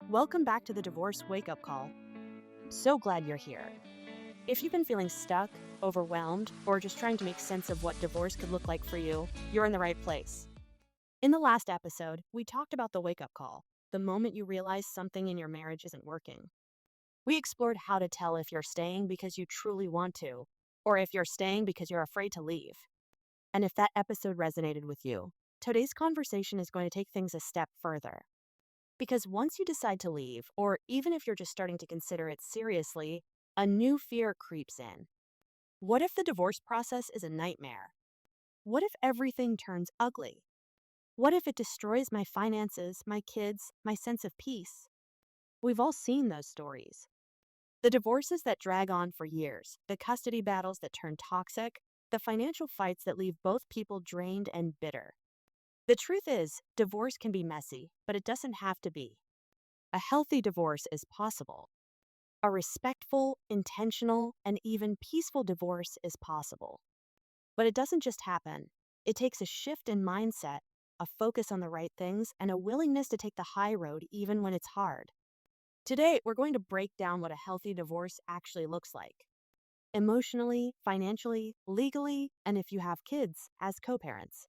Welcome back to the Divorce Wake Up Call. So glad you're here. If you've been feeling stuck, overwhelmed, or just trying to make sense of what divorce could look like for you, you're in the right place. In the last episode, we talked about the wake up call, the moment you realize something in your marriage isn't working. We explored how to tell if you're staying because you truly want to, or if you're staying because you're afraid to leave. And if that episode resonated with you, today's conversation is going to take things a step further. Because once you decide to leave, or even if you're just starting to consider it seriously, a new fear creeps in. What if the divorce process is a nightmare? What if everything turns ugly? What if it destroys my finances, my kids, my sense of peace? We've all seen those stories. The divorces that drag on for years, the custody battles that turn toxic, the financial fights that leave both people drained and bitter. The truth is, divorce can be messy, but it doesn't have to be. A healthy divorce is possible. A respectful, intentional, and even peaceful divorce is possible. But it doesn't just happen. It takes a shift in mindset, a focus on the right things, and a willingness to take the high road even when it's hard. Today, we're going to break down what a healthy divorce actually looks like. Emotionally, financially, legally, and if you have kids, as co-parents.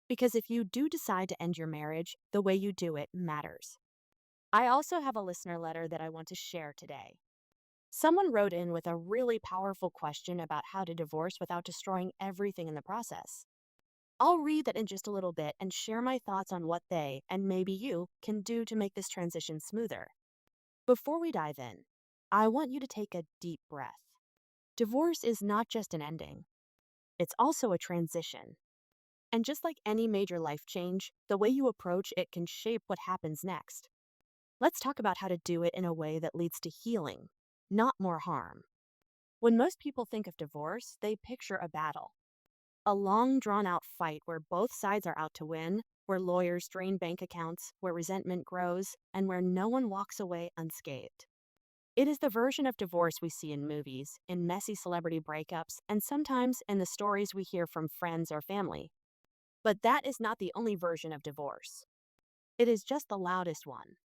Because if you do decide to end your marriage, the way you do it matters. I also have a listener letter that I want to share today. Someone wrote in with a really powerful question about how to divorce without destroying everything in the process. I'll read that in just a little bit and share my thoughts on what they, and maybe you, can do to make this transition smoother. Before we dive in, I want you to take a deep breath. Divorce is not just an ending, it's also a transition. And just like any major life change, the way you approach it can shape what happens next. Let's talk about how to do it in a way that leads to healing, not more harm. When most people think of divorce, they picture a battle. A long, drawn-out fight where both sides are out to win, where lawyers drain bank accounts, where resentment grows, and where no one walks away unscathed. It is the version of divorce we see in movies, in messy celebrity breakups, and sometimes in the stories we hear from friends or family. But that is not the only version of divorce. It is just the loudest one.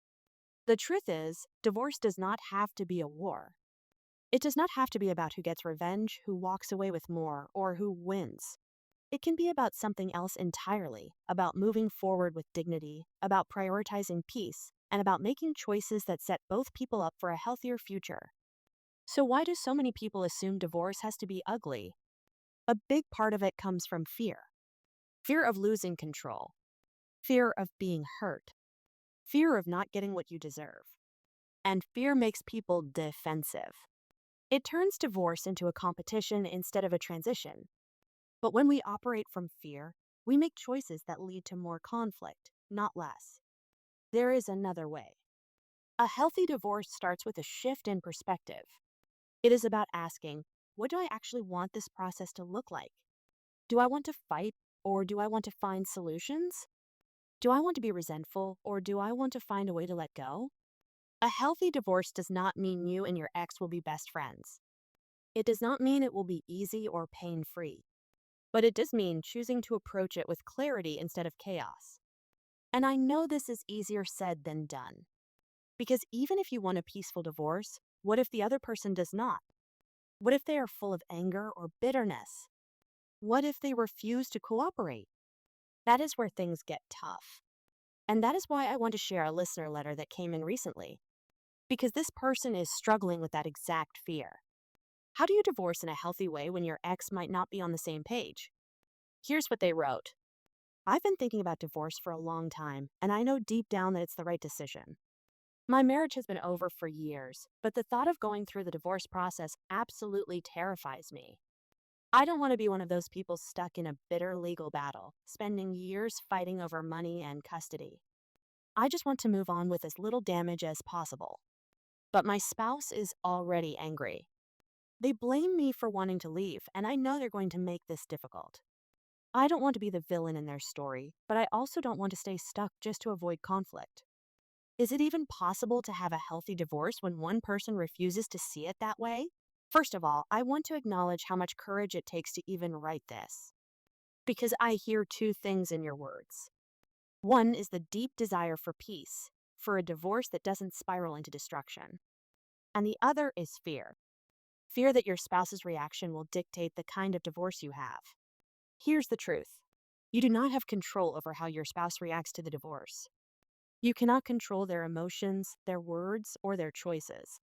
The truth is, divorce does not have to be a war. It does not have to be about who gets revenge, who walks away with more, or who wins. It can be about something else entirely, about moving forward with dignity, about prioritizing peace, and about making choices that set both people up for a healthier future. So why do so many people assume divorce has to be ugly? A big part of it comes from fear. Fear of losing control. Fear of being hurt. Fear of not getting what you deserve. And fear makes people defensive. It turns divorce into a competition instead of a transition. But when we operate from fear, we make choices that lead to more conflict, not less. There is another way. A healthy divorce starts with a shift in perspective. It is about asking, what do I actually want this process to look like? Do I want to fight, or do I want to find solutions? Do I want to be resentful, or do I want to find a way to let go? A healthy divorce does not mean you and your ex will be best friends. It does not mean it will be easy or pain-free. But it does mean choosing to approach it with clarity instead of chaos. And I know this is easier said than done. Because even if you want a peaceful divorce, what if the other person does not? What if they are full of anger or bitterness? What if they refuse to cooperate? That is where things get tough. And that is why I want to share a listener letter that came in recently. Because this person is struggling with that exact fear. How do you divorce in a healthy way when your ex might not be on the same page? Here's what they wrote. I've been thinking about divorce for a long time, and I know deep down that it's the right decision. My marriage has been over for years, but the thought of going through the divorce process absolutely terrifies me. I don't want to be one of those people stuck in a bitter legal battle, spending years fighting over money and custody. I just want to move on with as little damage as possible. But my spouse is already angry. They blame me for wanting to leave, and I know they're going to make this difficult. I don't want to be the villain in their story, but I also don't want to stay stuck just to avoid conflict. Is it even possible to have a healthy divorce when one person refuses to see it that way? First of all, I want to acknowledge how much courage it takes to even write this. Because I hear two things in your words. One is the deep desire for peace, for a divorce that doesn't spiral into destruction. And the other is fear. Fear that your spouse's reaction will dictate the kind of divorce you have. Here's the truth. You do not have control over how your spouse reacts to the divorce. You cannot control their emotions, their words, or their choices.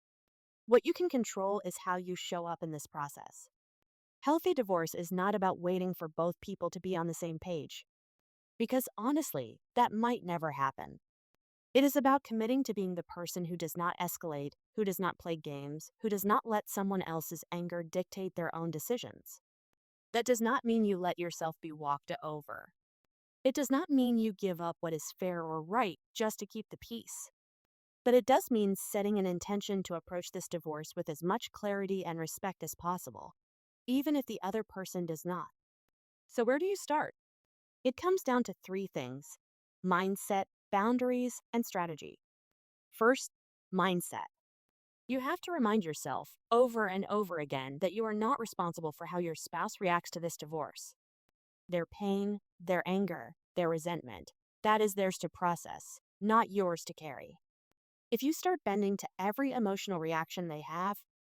What you can control is how you show up in this process. Healthy divorce is not about waiting for both people to be on the same page. Because honestly, that might never happen. It is about committing to being the person who does not escalate, who does not play games, who does not let someone else's anger dictate their own decisions. That does not mean you let yourself be walked over. It does not mean you give up what is fair or right just to keep the peace. But it does mean setting an intention to approach this divorce with as much clarity and respect as possible, even if the other person does not. So where do you start? It comes down to three things: mindset, boundaries, and strategy. First, mindset. You have to remind yourself over and over again that you are not responsible for how your spouse reacts to this divorce. Their pain, their anger, their resentment, that is theirs to process, not yours to carry. If you start bending to every emotional reaction they have,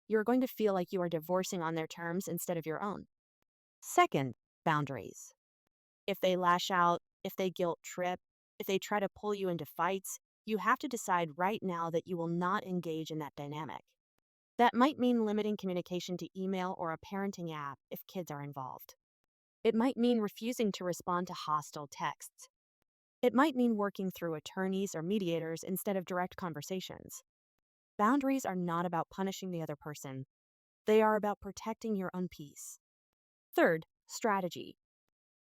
you're going to feel like you are divorcing on their terms instead of your own. Second, boundaries. If they lash out, if they guilt trip, if they try to pull you into fights, you have to decide right now that you will not engage in that dynamic. That might mean limiting communication to email or a parenting app if kids are involved. It might mean refusing to respond to hostile texts. It might mean working through attorneys or mediators instead of direct conversations. Boundaries are not about punishing the other person. They are about protecting your own peace. Third, strategy.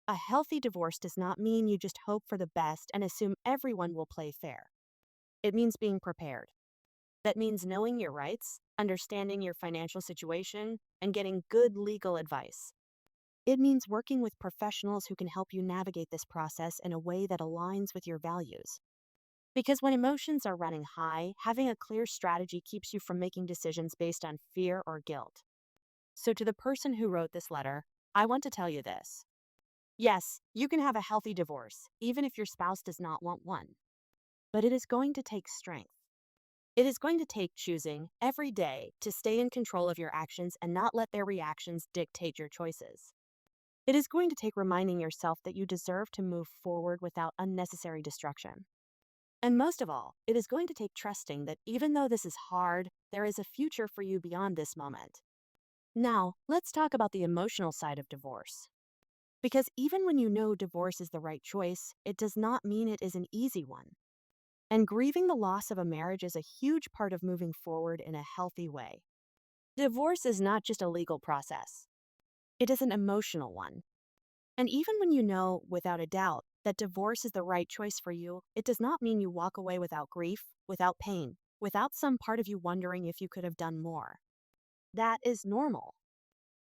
A healthy divorce does not mean you just hope for the best and assume everyone will play fair. It means being prepared. That means knowing your rights, understanding your financial situation, and getting good legal advice. It means working with professionals who can help you navigate this process in a way that aligns with your values. Because when emotions are running high, having a clear strategy keeps you from making decisions based on fear or guilt. So to the person who wrote this letter, I want to tell you this. Yes, you can have a healthy divorce, even if your spouse does not want one. But it is going to take strength. It is going to take choosing every day to stay in control of your actions and not let their reactions dictate your choices. It is going to take reminding yourself that you deserve to move forward without unnecessary destruction. And most of all, it is going to take trusting that even though this is hard, there is a future for you beyond this moment. Now, let's talk about the emotional side of divorce. Because even when you know divorce is the right choice, it does not mean it is an easy one. And grieving the loss of a marriage is a huge part of moving forward in a healthy way. Divorce is not just a legal process. It is an emotional one. And even when you know, without a doubt, that divorce is the right choice for you, it does not mean you walk away without grief, without pain, without some part of you wondering if you could have done more. That is normal.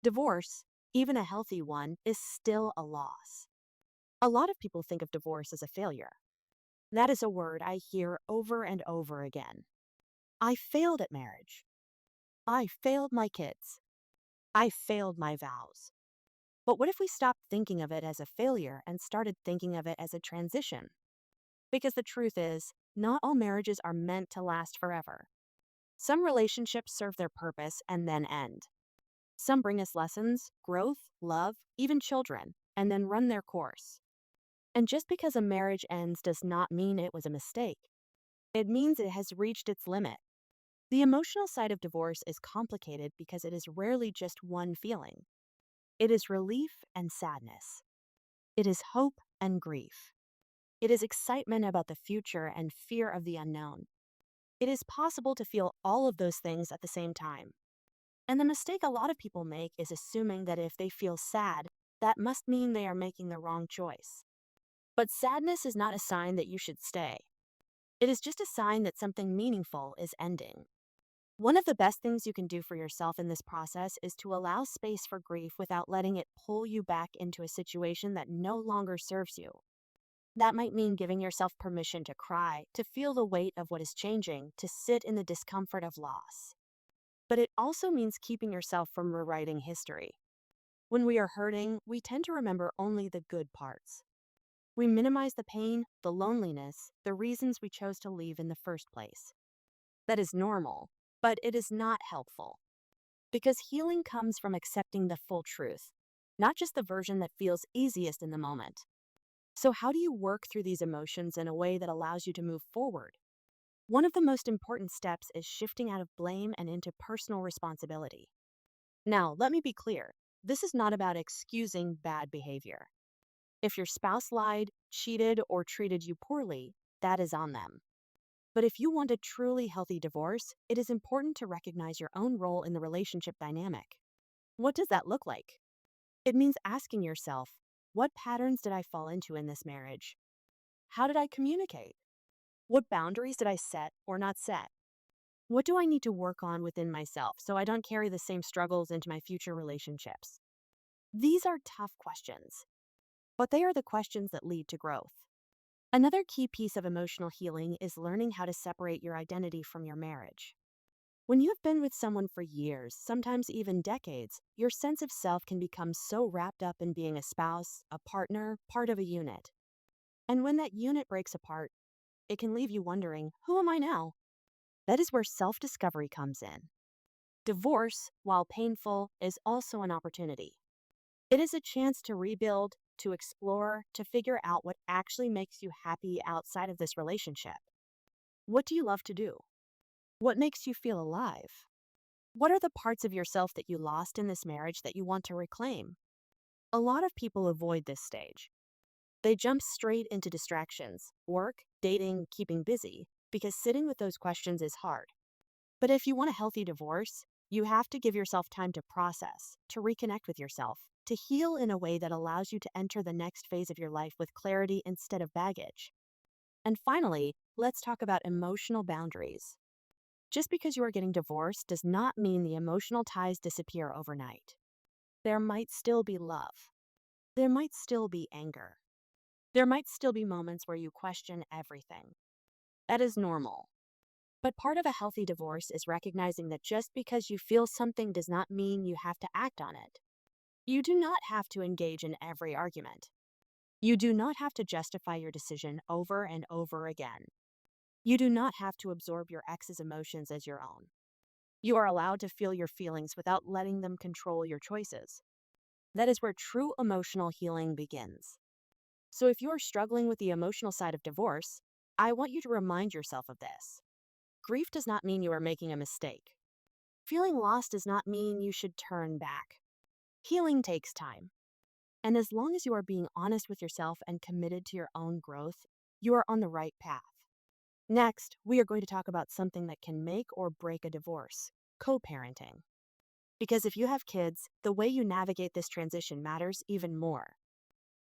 Divorce, even a healthy one, is still a loss. A lot of people think of divorce as a failure. That is a word I hear over and over again. I failed at marriage. I failed my kids. I failed my vows. But what if we stopped thinking of it as a failure and started thinking of it as a transition? Because the truth is, not all marriages are meant to last forever. Some relationships serve their purpose and then end. Some bring us lessons, growth, love, even children, and then run their course. And just because a marriage ends does not mean it was a mistake. It means it has reached its limit. The emotional side of divorce is complicated because it is rarely just one feeling. It is relief and sadness. It is hope and grief. It is excitement about the future and fear of the unknown. It is possible to feel all of those things at the same time. And the mistake a lot of people make is assuming that if they feel sad, that must mean they are making the wrong choice. But sadness is not a sign that you should stay. It is just a sign that something meaningful is ending. One of the best things you can do for yourself in this process is to allow space for grief without letting it pull you back into a situation that no longer serves you. That might mean giving yourself permission to cry, to feel the weight of what is changing, to sit in the discomfort of loss. But it also means keeping yourself from rewriting history. When we are hurting, we tend to remember only the good parts. We minimize the pain, the loneliness, the reasons we chose to leave in the first place. That is normal, but it is not helpful. Because healing comes from accepting the full truth, not just the version that feels easiest in the moment. So, how do you work through these emotions in a way that allows you to move forward? One of the most important steps is shifting out of blame and into personal responsibility. Now, let me be clear, this is not about excusing bad behavior. If your spouse lied, cheated, or treated you poorly, that is on them. But if you want a truly healthy divorce, it is important to recognize your own role in the relationship dynamic. What does that look like? It means asking yourself, what patterns did I fall into in this marriage? How did I communicate? What boundaries did I set or not set? What do I need to work on within myself so I don't carry the same struggles into my future relationships? These are tough questions, but they are the questions that lead to growth. Another key piece of emotional healing is learning how to separate your identity from your marriage. When you have been with someone for years, sometimes even decades, your sense of self can become so wrapped up in being a spouse, a partner, part of a unit. And when that unit breaks apart, it can leave you wondering, who am I now? That is where self discovery comes in. Divorce, while painful, is also an opportunity. It is a chance to rebuild, to explore, to figure out what actually makes you happy outside of this relationship. What do you love to do? What makes you feel alive? What are the parts of yourself that you lost in this marriage that you want to reclaim? A lot of people avoid this stage. They jump straight into distractions, work, dating, keeping busy, because sitting with those questions is hard. But if you want a healthy divorce, you have to give yourself time to process, to reconnect with yourself, to heal in a way that allows you to enter the next phase of your life with clarity instead of baggage. And finally, let's talk about emotional boundaries. Just because you are getting divorced does not mean the emotional ties disappear overnight. There might still be love. There might still be anger. There might still be moments where you question everything. That is normal. But part of a healthy divorce is recognizing that just because you feel something does not mean you have to act on it. You do not have to engage in every argument. You do not have to justify your decision over and over again. You do not have to absorb your ex's emotions as your own. You are allowed to feel your feelings without letting them control your choices. That is where true emotional healing begins. So if you are struggling with the emotional side of divorce, I want you to remind yourself of this. Grief does not mean you are making a mistake. Feeling lost does not mean you should turn back. Healing takes time. And as long as you are being honest with yourself and committed to your own growth, you are on the right path. Next, we are going to talk about something that can make or break a divorce: co-parenting. Because if you have kids, the way you navigate this transition matters even more.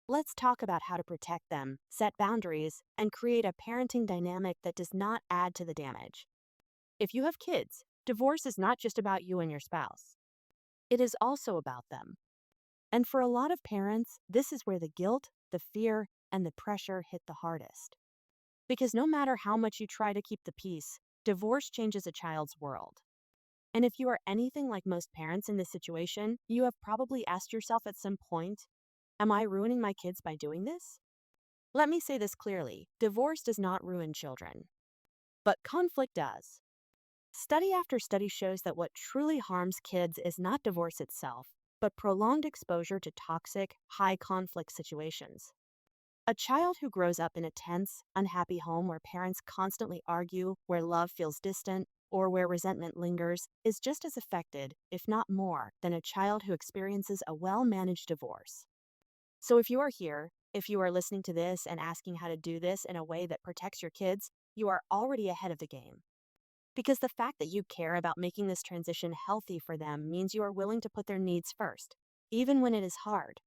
Let's talk about how to protect them, set boundaries, and create a parenting dynamic that does not add to the damage. If you have kids, divorce is not just about you and your spouse. It is also about them. And for a lot of parents, this is where the guilt, the fear, and the pressure hit the hardest. Because no matter how much you try to keep the peace, divorce changes a child's world. And if you are anything like most parents in this situation, you have probably asked yourself at some point, am I ruining my kids by doing this? Let me say this clearly: divorce does not ruin children, but conflict does. Study after study shows that what truly harms kids is not divorce itself, but prolonged exposure to toxic, high conflict situations. A child who grows up in a tense, unhappy home where parents constantly argue, where love feels distant, or where resentment lingers is just as affected, if not more, than a child who experiences a well-managed divorce. So if you are here, if you are listening to this and asking how to do this in a way that protects your kids, you are already ahead of the game. Because the fact that you care about making this transition healthy for them means you are willing to put their needs first, even when it is hard.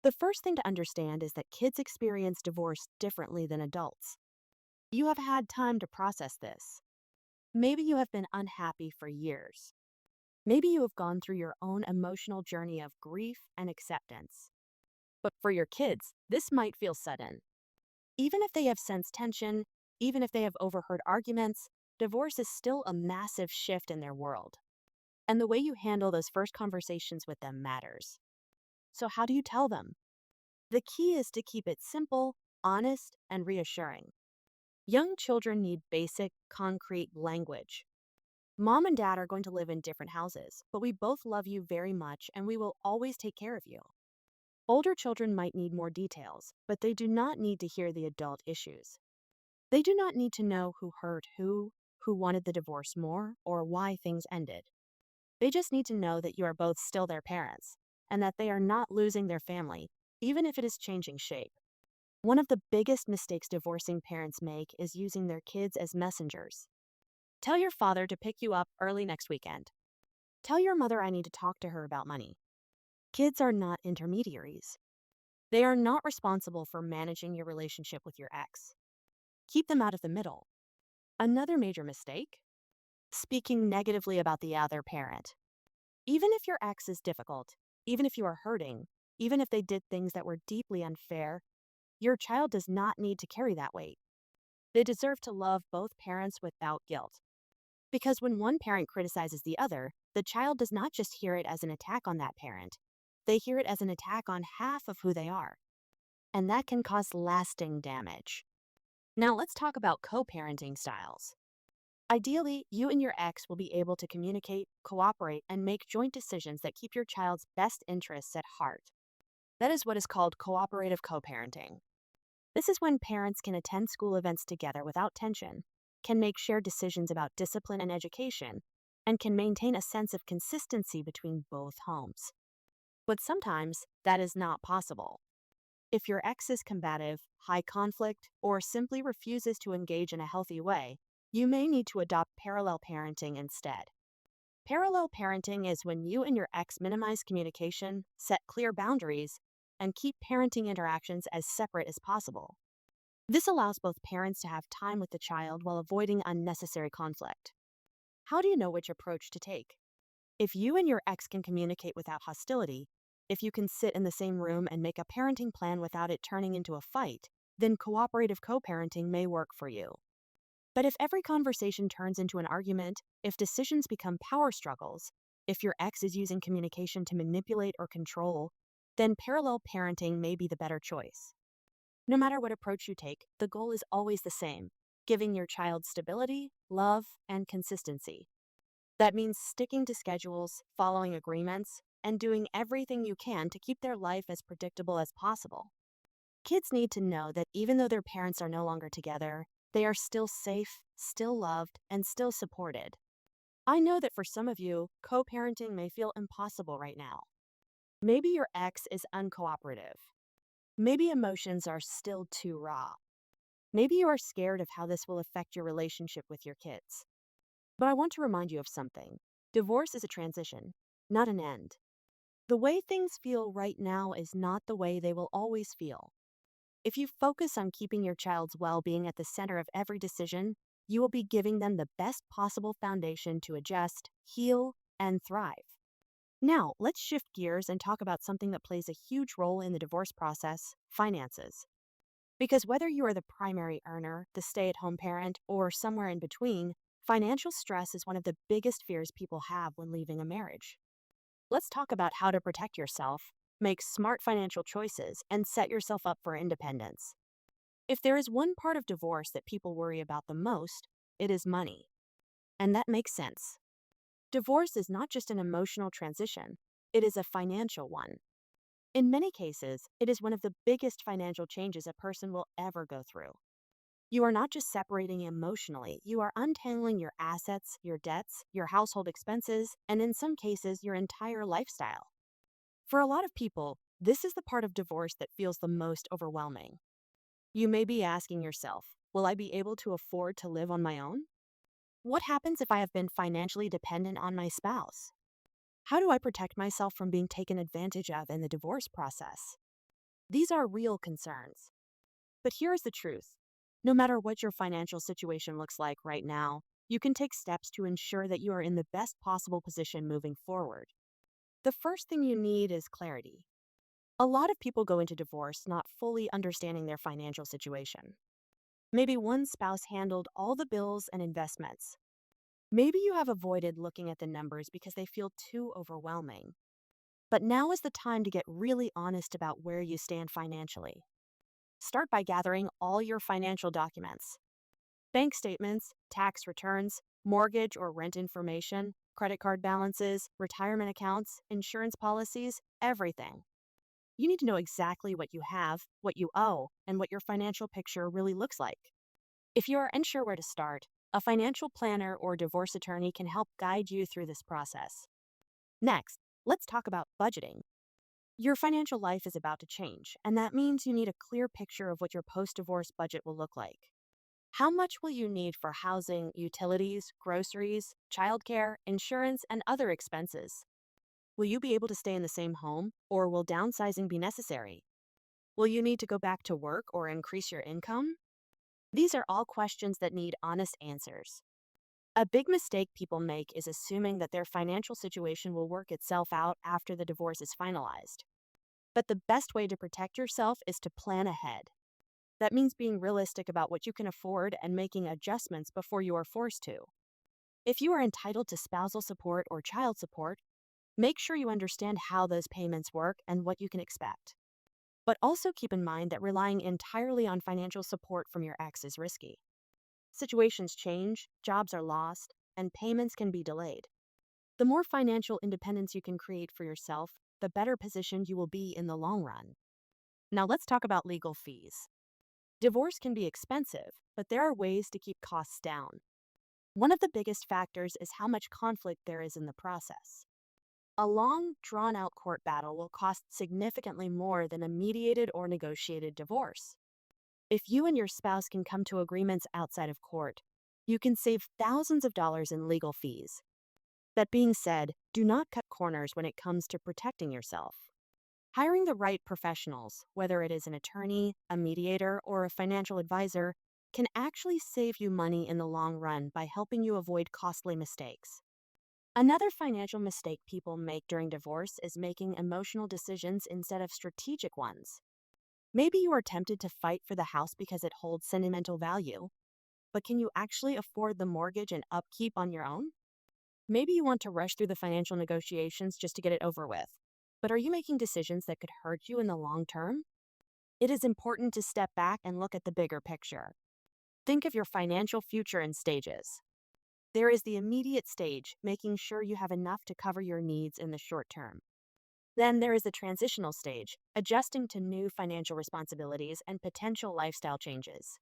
The first thing to understand is that kids experience divorce differently than adults. You have had time to process this. Maybe you have been unhappy for years. Maybe you have gone through your own emotional journey of grief and acceptance. But for your kids, this might feel sudden. Even if they have sensed tension, even if they have overheard arguments, divorce is still a massive shift in their world. And the way you handle those first conversations with them matters. So how do you tell them? The key is to keep it simple, honest, and reassuring. Young children need basic, concrete language. Mom and dad are going to live in different houses, but we both love you very much and we will always take care of you. Older children might need more details, but they do not need to hear the adult issues. They do not need to know who hurt who wanted the divorce more, or why things ended. They just need to know that you are both still their parents and that they are not losing their family, even if it is changing shape. One of the biggest mistakes divorcing parents make is using their kids as messengers. Tell your father to pick you up early next weekend. Tell your mother I need to talk to her about money. Kids are not intermediaries. They are not responsible for managing your relationship with your ex. Keep them out of the middle. Another major mistake: speaking negatively about the other parent. Even if your ex is difficult, even if you are hurting, even if they did things that were deeply unfair, your child does not need to carry that weight. They deserve to love both parents without guilt. Because when one parent criticizes the other, the child does not just hear it as an attack on that parent, they hear it as an attack on half of who they are. And that can cause lasting damage. Now let's talk about co-parenting styles. Ideally, you and your ex will be able to communicate, cooperate, and make joint decisions that keep your child's best interests at heart. That is what is called cooperative co-parenting. This is when parents can attend school events together without tension, can make shared decisions about discipline and education, and can maintain a sense of consistency between both homes. But sometimes that is not possible. If your ex is combative, high conflict, or simply refuses to engage in a healthy way, you may need to adopt parallel parenting instead. Parallel parenting is when you and your ex minimize communication, set clear boundaries, and keep parenting interactions as separate as possible. This allows both parents to have time with the child while avoiding unnecessary conflict. How do you know which approach to take? If you and your ex can communicate without hostility, if you can sit in the same room and make a parenting plan without it turning into a fight, then cooperative co-parenting may work for you. But if every conversation turns into an argument, if decisions become power struggles, if your ex is using communication to manipulate or control, then parallel parenting may be the better choice. No matter what approach you take, the goal is always the same: giving your child stability, love, and consistency. That means sticking to schedules, following agreements, and doing everything you can to keep their life as predictable as possible. Kids need to know that even though their parents are no longer together, they are still safe, still loved, and still supported. I know that for some of you, co-parenting may feel impossible right now. Maybe your ex is uncooperative. Maybe emotions are still too raw. Maybe you are scared of how this will affect your relationship with your kids. But I want to remind you of something. Divorce is a transition, not an end. The way things feel right now is not the way they will always feel. If you focus on keeping your child's well-being at the center of every decision, you will be giving them the best possible foundation to adjust, heal, and thrive. Now, let's shift gears and talk about something that plays a huge role in the divorce process: finances. Because whether you are the primary earner, the stay-at-home parent, or somewhere in between, financial stress is one of the biggest fears people have when leaving a marriage. Let's talk about how to protect yourself, make smart financial choices, and set yourself up for independence. If there is one part of divorce that people worry about the most, it is money. And that makes sense. Divorce is not just an emotional transition, it is a financial one. In many cases, it is one of the biggest financial changes a person will ever go through. You are not just separating emotionally, you are untangling your assets, your debts, your household expenses, and in some cases, your entire lifestyle. For a lot of people, this is the part of divorce that feels the most overwhelming. You may be asking yourself, will I be able to afford to live on my own? What happens if I have been financially dependent on my spouse? How do I protect myself from being taken advantage of in the divorce process? These are real concerns. But here is the truth. No matter what your financial situation looks like right now, you can take steps to ensure that you are in the best possible position moving forward. The first thing you need is clarity. A lot of people go into divorce not fully understanding their financial situation. Maybe one spouse handled all the bills and investments. Maybe you have avoided looking at the numbers because they feel too overwhelming. But now is the time to get really honest about where you stand financially. Start by gathering all your financial documents: bank statements, tax returns, mortgage or rent information, credit card balances, retirement accounts, insurance policies, everything. You need to know exactly what you have, what you owe, and what your financial picture really looks like. If you are unsure where to start, a financial planner or divorce attorney can help guide you through this process. Next, let's talk about budgeting. Your financial life is about to change, and that means you need a clear picture of what your post divorce budget will look like. How much will you need for housing, utilities, groceries, childcare, insurance, and other expenses? Will you be able to stay in the same home, or will downsizing be necessary? Will you need to go back to work or increase your income? These are all questions that need honest answers. A big mistake people make is assuming that their financial situation will work itself out after the divorce is finalized. But the best way to protect yourself is to plan ahead. That means being realistic about what you can afford and making adjustments before you are forced to. If you are entitled to spousal support or child support, make sure you understand how those payments work and what you can expect. But also keep in mind that relying entirely on financial support from your ex is risky. Situations change, jobs are lost, and payments can be delayed. The more financial independence you can create for yourself, the better positioned you will be in the long run. Now let's talk about legal fees. Divorce can be expensive, but there are ways to keep costs down. One of the biggest factors is how much conflict there is in the process. A long, drawn out court battle will cost significantly more than a mediated or negotiated divorce. If you and your spouse can come to agreements outside of court, you can save thousands of dollars in legal fees. That being said, do not cut corners when it comes to protecting yourself. Hiring the right professionals, whether it is an attorney, a mediator, or a financial advisor, can actually save you money in the long run by helping you avoid costly mistakes. Another financial mistake people make during divorce is making emotional decisions instead of strategic ones. Maybe you are tempted to fight for the house because it holds sentimental value, but can you actually afford the mortgage and upkeep on your own? Maybe you want to rush through the financial negotiations just to get it over with, but are you making decisions that could hurt you in the long term? It is important to step back and look at the bigger picture. Think of your financial future in stages. There is the immediate stage, making sure you have enough to cover your needs in the short term. Then there is the transitional stage, adjusting to new financial responsibilities and potential lifestyle changes.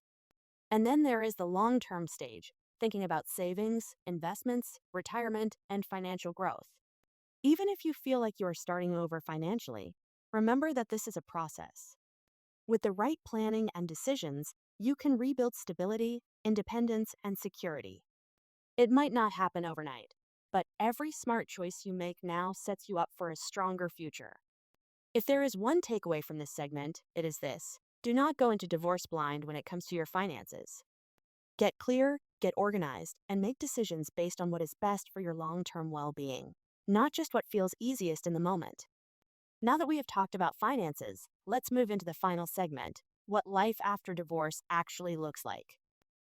And then there is the long-term stage, thinking about savings, investments, retirement, and financial growth. Even if you feel like you are starting over financially, remember that this is a process. With the right planning and decisions, you can rebuild stability, independence, and security. It might not happen overnight, but every smart choice you make now sets you up for a stronger future. If there is one takeaway from this segment, it is this: do not go into divorce blind when it comes to your finances. Get clear, get organized, and make decisions based on what is best for your long-term well-being, not just what feels easiest in the moment. Now that we have talked about finances, let's move into the final segment: what life after divorce actually looks like.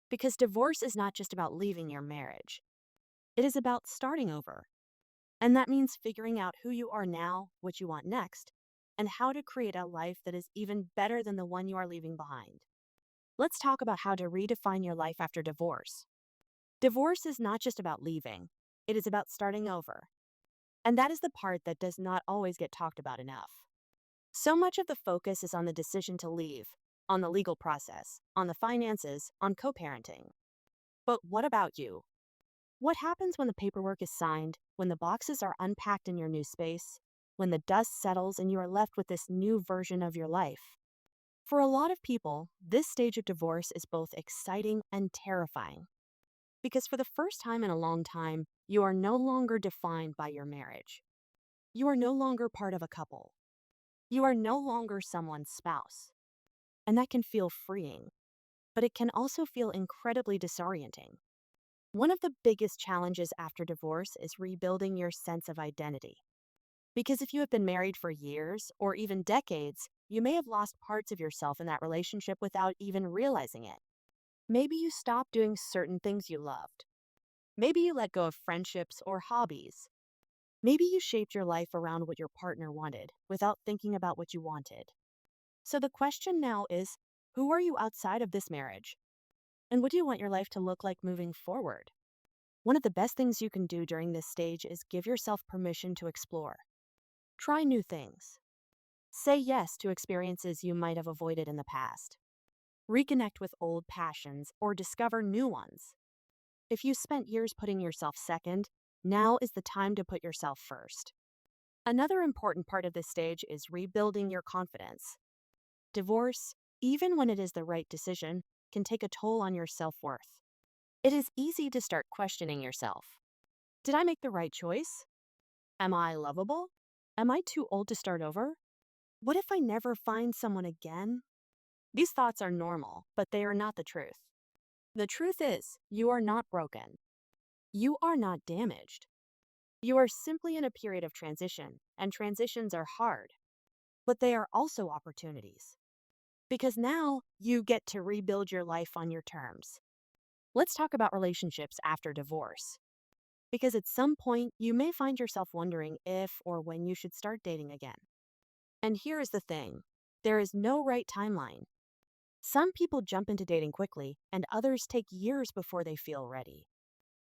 Because divorce is not just about leaving your marriage, it is about starting over. And that means figuring out who you are now, what you want next, and how to create a life that is even better than the one you are leaving behind. Let's talk about how to redefine your life after divorce. Divorce is not just about leaving, it is about starting over. And that is the part that does not always get talked about enough. So much of the focus is on the decision to leave, on the legal process, on the finances, on co parenting. But what about you? What happens when the paperwork is signed, when the boxes are unpacked in your new space, when the dust settles and you are left with this new version of your life? For a lot of people, this stage of divorce is both exciting and terrifying. Because for the first time in a long time, you are no longer defined by your marriage. You are no longer part of a couple. You are no longer someone's spouse. And that can feel freeing, but it can also feel incredibly disorienting. One of the biggest challenges after divorce is rebuilding your sense of identity. Because if you have been married for years or even decades, you may have lost parts of yourself in that relationship without even realizing it. Maybe you stopped doing certain things you loved. Maybe you let go of friendships or hobbies. Maybe you shaped your life around what your partner wanted without thinking about what you wanted. So the question now is, Who are you outside of this marriage? And what do you want your life to look like moving forward? One of the best things you can do during this stage is give yourself permission to explore. Try new things. Say yes to experiences you might have avoided in the past. Reconnect with old passions or discover new ones. If you spent years putting yourself second, now is the time to put yourself first. Another important part of this stage is rebuilding your confidence. Divorce, even when it is the right decision, can take a toll on your self-worth. It is easy to start questioning yourself. Did I make the right choice? Am I lovable? Am I too old to start over? What if I never find someone again? These thoughts are normal, but they are not the truth. The truth is, you are not broken. You are not damaged. You are simply in a period of transition, and transitions are hard, but they are also opportunities. Because now you get to rebuild your life on your terms. Let's talk about relationships after divorce. Because at some point, you may find yourself wondering if or when you should start dating again. And here is the thing, there is no right timeline. Some people jump into dating quickly, and others take years before they feel ready.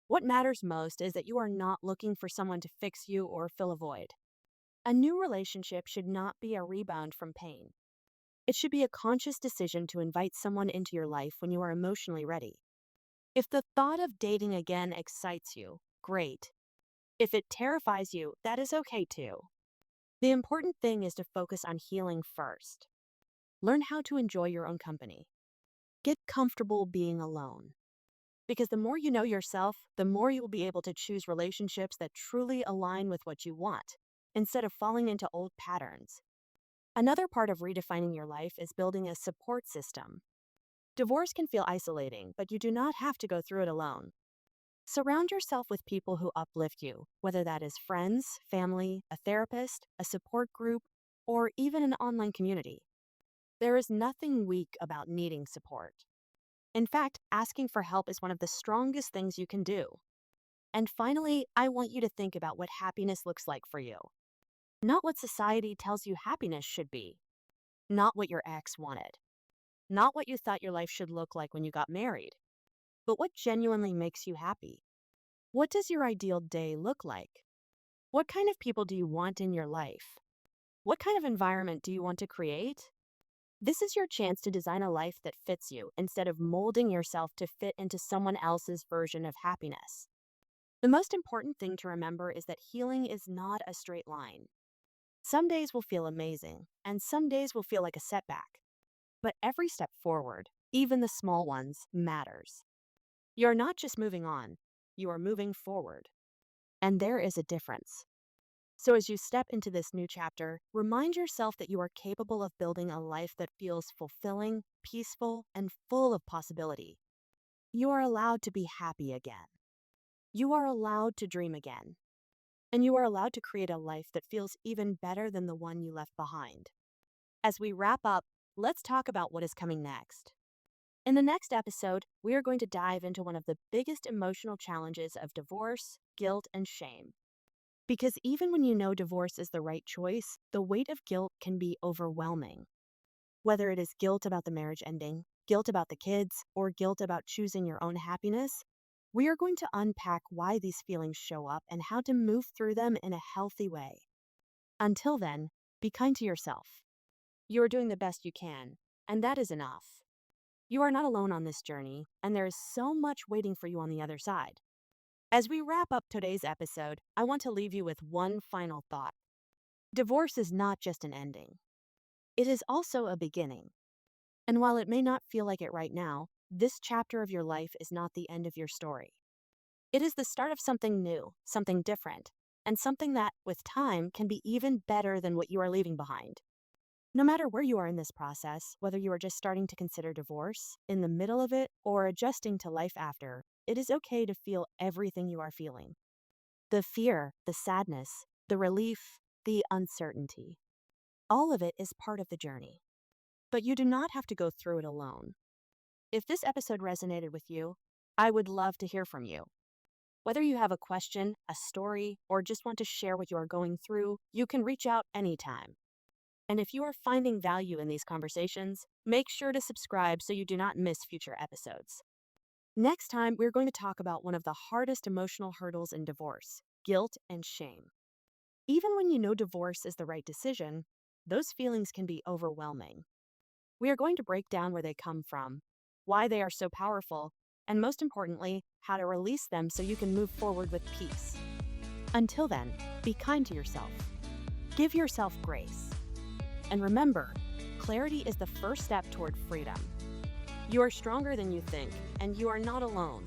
What matters most is that you are not looking for someone to fix you or fill a void. A new relationship should not be a rebound from pain. It should be a conscious decision to invite someone into your life when you are emotionally ready. If the thought of dating again excites you, great. If it terrifies you, that is okay too. The important thing is to focus on healing first. Learn how to enjoy your own company. Get comfortable being alone. Because the more you know yourself, the more you will be able to choose relationships that truly align with what you want, instead of falling into old patterns. Another part of redefining your life is building a support system. Divorce can feel isolating, but you do not have to go through it alone. Surround yourself with people who uplift you, whether that is friends, family, a therapist, a support group, or even an online community. There is nothing weak about needing support. In fact, asking for help is one of the strongest things you can do. And finally, I want you to think about what happiness looks like for you. Not what society tells you happiness should be. Not what your ex wanted. Not what you thought your life should look like when you got married. But what genuinely makes you happy? What does your ideal day look like? What kind of people do you want in your life? What kind of environment do you want to create? This is your chance to design a life that fits you instead of molding yourself to fit into someone else's version of happiness. The most important thing to remember is that healing is not a straight line. Some days will feel amazing, and some days will feel like a setback. But every step forward, even the small ones, matters. You're not just moving on, you are moving forward. And there is a difference. So as you step into this new chapter, remind yourself that you are capable of building a life that feels fulfilling, peaceful, and full of possibility. You are allowed to be happy again. You are allowed to dream again. And you are allowed to create a life that feels even better than the one you left behind. As we wrap up, let's talk about what is coming next. In the next episode, we are going to dive into one of the biggest emotional challenges of divorce, guilt, and shame. Because even when you know divorce is the right choice, the weight of guilt can be overwhelming. Whether it is guilt about the marriage ending, guilt about the kids, or guilt about choosing your own happiness, we are going to unpack why these feelings show up and how to move through them in a healthy way. Until then, be kind to yourself. You are doing the best you can, and that is enough. You are not alone on this journey, and there is so much waiting for you on the other side. As we wrap up today's episode, I want to leave you with one final thought. Divorce is not just an ending. It is also a beginning. And while it may not feel like it right now, this chapter of your life is not the end of your story. It is the start of something new, something different, and something that, with time, can be even better than what you are leaving behind. No matter where you are in this process, whether you are just starting to consider divorce, in the middle of it, or adjusting to life after, it is okay to feel everything you are feeling. The fear, the sadness, the relief, the uncertainty. All of it is part of the journey. But you do not have to go through it alone. If this episode resonated with you, I would love to hear from you. Whether you have a question, a story, or just want to share what you are going through, you can reach out anytime. And if you are finding value in these conversations, make sure to subscribe so you do not miss future episodes. Next time, we're going to talk about one of the hardest emotional hurdles in divorce: guilt and shame. Even when you know divorce is the right decision, those feelings can be overwhelming. We are going to break down where they come from, why they are so powerful, and most importantly, how to release them so you can move forward with peace. Until then, be kind to yourself. Give yourself grace. And remember, clarity is the first step toward freedom. You are stronger than you think, and you are not alone.